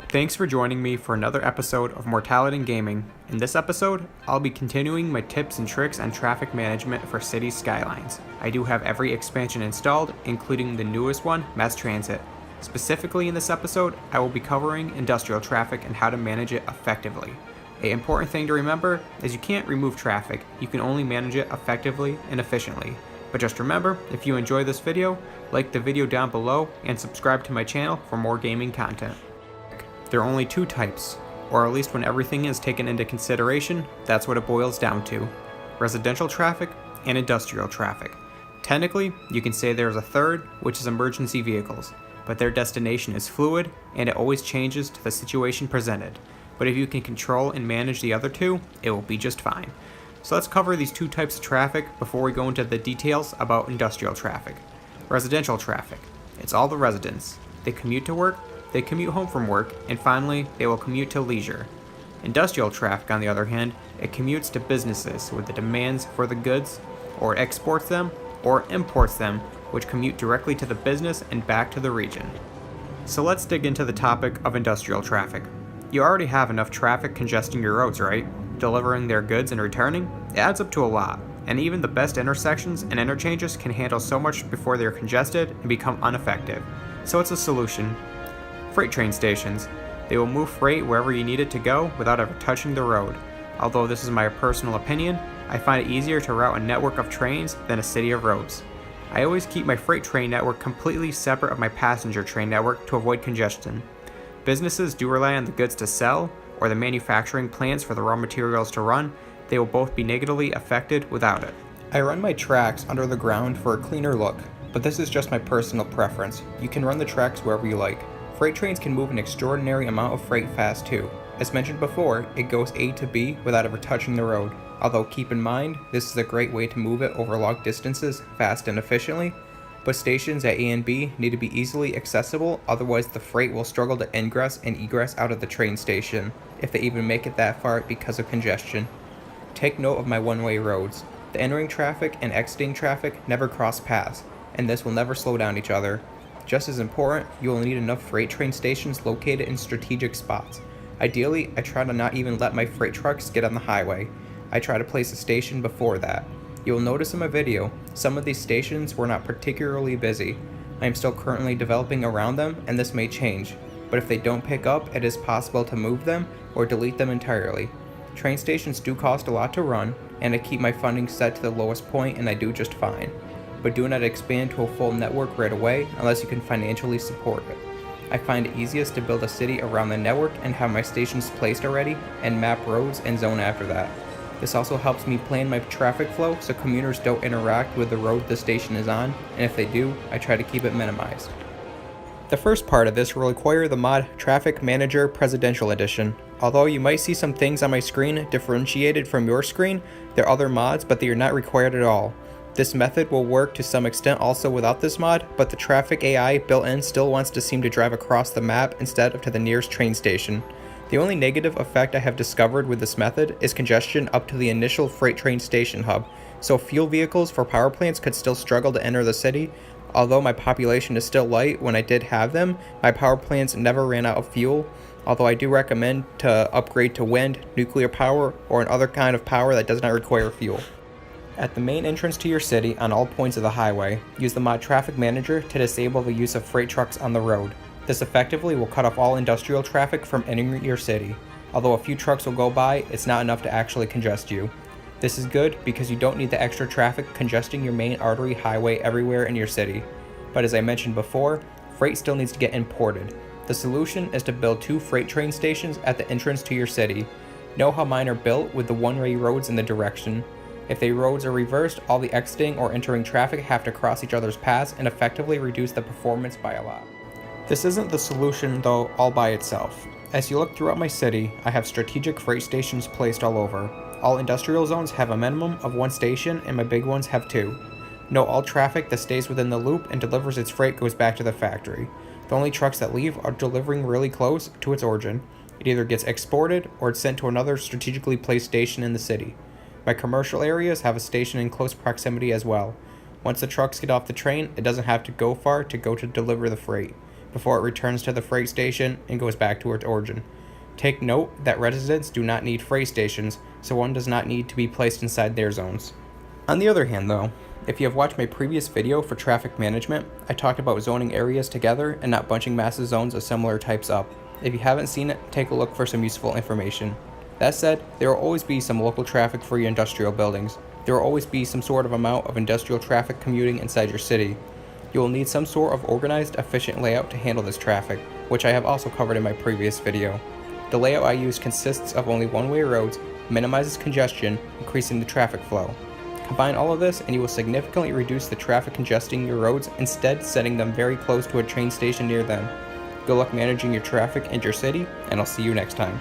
Thanks for joining me for another episode of Mortality in Gaming. In this episode, I'll be continuing my tips and tricks on traffic management for City Skylines. I do have every expansion installed, including the newest one, Mass Transit. Specifically in this episode, I will be covering industrial traffic and how to manage it effectively. An important thing to remember is you can't remove traffic, you can only manage it effectively and efficiently. But just remember, if you enjoy this video, like the video down below and subscribe to my channel for more gaming content. There are only two types, or at least when everything is taken into consideration, that's what it boils down to: residential traffic and industrial traffic. Technically, you can say there's a third, which is emergency vehicles, but their destination is fluid and it always changes to the situation presented. But if you can control and manage the other two, it will be just fine. So let's cover these two types of traffic before we go into the details about industrial traffic. Residential traffic. It's all the residents. They commute to work, they commute home from work, and finally, they will commute to leisure. Industrial traffic, on the other hand, it commutes to businesses with the demands for the goods, or it exports them, or imports them, which commute directly to the business and back to the region. So let's dig into the topic of industrial traffic. You already have enough traffic congesting your roads, right? Delivering their goods and returning? It adds up to a lot, and even the best intersections and interchanges can handle so much before they're congested and become ineffective. So it's a solution. Freight train stations. They will move freight wherever you need it to go without ever touching the road. Although this is my personal opinion, I find it easier to route a network of trains than a city of roads. I always keep my freight train network completely separate of my passenger train network to avoid congestion. Businesses do rely on the goods to sell, or the manufacturing plants for the raw materials to run. They will both be negatively affected without it. I run my tracks under the ground for a cleaner look, but this is just my personal preference. You can run the tracks wherever you like. Freight trains can move an extraordinary amount of freight fast too. As mentioned before, it goes A to B without ever touching the road. Although keep in mind, this is a great way to move it over long distances fast and efficiently, but stations at A and B need to be easily accessible, otherwise the freight will struggle to ingress and egress out of the train station, if they even make it that far because of congestion. Take note of my one-way roads. The entering traffic and exiting traffic never cross paths, and this will never slow down each other. Just as important, you will need enough freight train stations located in strategic spots. Ideally, I try to not even let my freight trucks get on the highway. I try to place a station before that. You will notice in my video, some of these stations were not particularly busy. I am still currently developing around them, and this may change, but if they don't pick up, it is possible to move them or delete them entirely. Train stations do cost a lot to run, and I keep my funding set to the lowest point and I do just fine. But do not expand to a full network right away unless you can financially support it. I find it easiest to build a city around the network and have my stations placed already and map roads and zone after that. This also helps me plan my traffic flow so commuters don't interact with the road the station is on, and if they do, I try to keep it minimized. The first part of this will require the mod Traffic Manager Presidential Edition. Although you might see some things on my screen differentiated from your screen, there are other mods, but they are not required at all. This method will work to some extent also without this mod, but the traffic AI built in still wants to seem to drive across the map instead of to the nearest train station. The only negative effect I have discovered with this method is congestion up to the initial freight train station hub, so fuel vehicles for power plants could still struggle to enter the city. Although my population is still light, when I did have them, my power plants never ran out of fuel, although I do recommend to upgrade to wind, nuclear power, or another kind of power that does not require fuel. At the main entrance to your city on all points of the highway, use the mod Traffic Manager to disable the use of freight trucks on the road. This effectively will cut off all industrial traffic from entering your city. Although a few trucks will go by, it's not enough to actually congest you. This is good because you don't need the extra traffic congesting your main artery highway everywhere in your city. But as I mentioned before, freight still needs to get imported. The solution is to build 2 freight train stations at the entrance to your city. Know how mine are built with the one-way roads in the direction. If the roads are reversed, all the exiting or entering traffic have to cross each other's paths and effectively reduce the performance by a lot. This isn't the solution though all by itself. As you look throughout my city, I have strategic freight stations placed all over. All industrial zones have a minimum of 1 station and my big ones have 2. Note all traffic that stays within the loop and delivers its freight goes back to the factory. The only trucks that leave are delivering really close to its origin. It either gets exported or it's sent to another strategically placed station in the city. My commercial areas have a station in close proximity as well. Once the trucks get off the train, it doesn't have to go far to go to deliver the freight, before it returns to the freight station and goes back to its origin. Take note that residents do not need freight stations, so one does not need to be placed inside their zones. On the other hand though, if you have watched my previous video for traffic management, I talked about zoning areas together and not bunching massive zones of similar types up. If you haven't seen it, take a look for some useful information. That said, there will always be some local traffic for your industrial buildings. There will always be some sort of amount of industrial traffic commuting inside your city. You will need some sort of organized, efficient layout to handle this traffic, which I have also covered in my previous video. The layout I use consists of only one-way roads, minimizes congestion, increasing the traffic flow. Combine all of this and you will significantly reduce the traffic congesting your roads, instead setting them very close to a train station near them. Good luck managing your traffic in your city, and I'll see you next time.